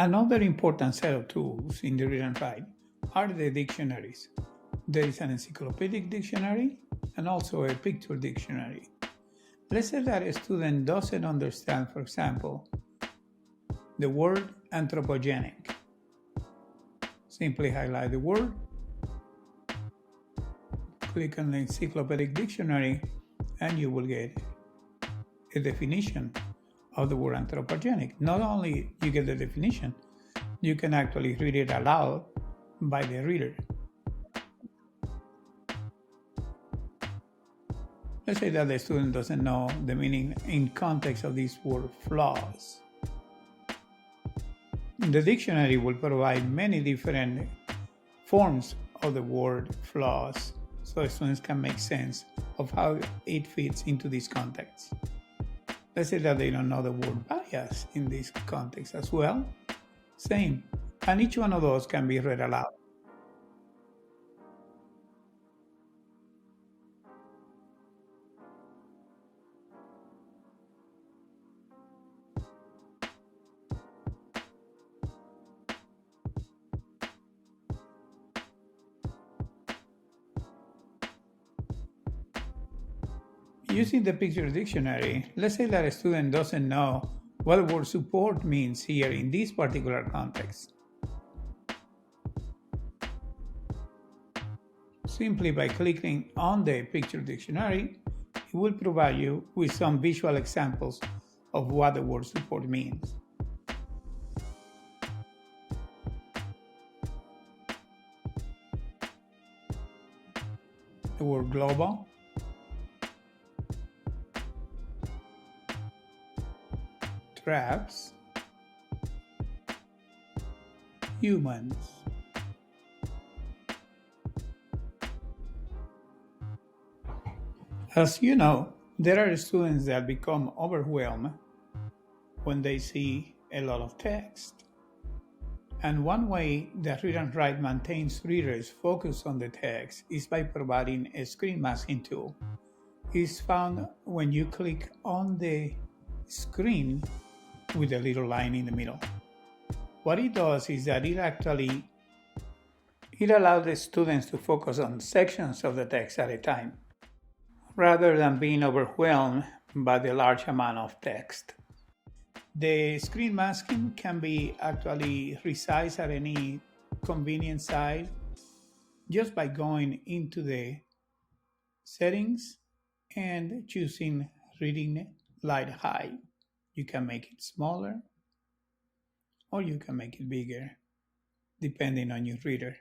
Another important set of tools in the read and write are the dictionaries. There is an encyclopedic dictionary and also a picture dictionary. Let's say that a student doesn't understand, for example, the word anthropogenic. Simply highlight the word, click on the encyclopedic dictionary, and you will get a definition of the word anthropogenic. Not only you get the definition, you can actually read it aloud by the reader. Let's say that the student doesn't know the meaning in context of this word flaws. The dictionary will provide many different forms of the word flaws so students can make sense of how it fits into this context. Let's say that they don't know the word bias in this context as well. Same. And each one of those can be read aloud. Using the picture dictionary, let's say that a student doesn't know what the word support means here in this particular context. Simply by clicking on the picture dictionary, it will provide you with some visual examples of what the word support means. The word global, traps, humans. As you know, there are students that become overwhelmed when they see a lot of text. And one way that Read and Write maintains readers focused on the text is by providing a screen masking tool. It's found when you click on the screen with a little line in the middle. What it does is that it allows the students to focus on sections of the text at a time, rather than being overwhelmed by the large amount of text. The screen masking can be actually resized at any convenient size just by going into the settings and choosing reading light high. You can make it smaller or you can make it bigger depending on your reader.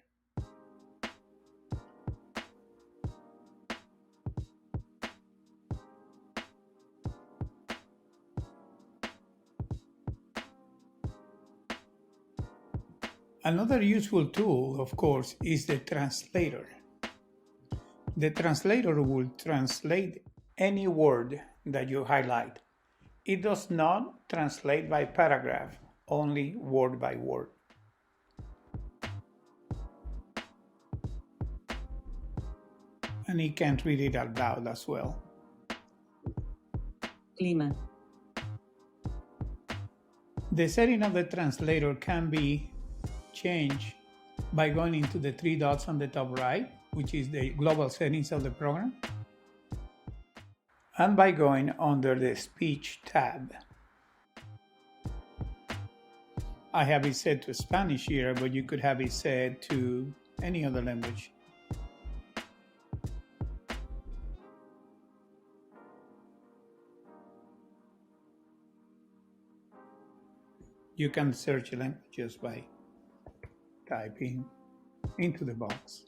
Another useful tool, of course, is the translator. The translator will translate any word that you highlight. It does not translate by paragraph, only word by word. And it can read it out loud as well. Clima. The setting of the translator can be changed by going into the three dots on the top right, which is the global settings of the program, and by going under the speech tab. I have it set to Spanish here, but you could have it set to any other language. You can search languages by typing into the box.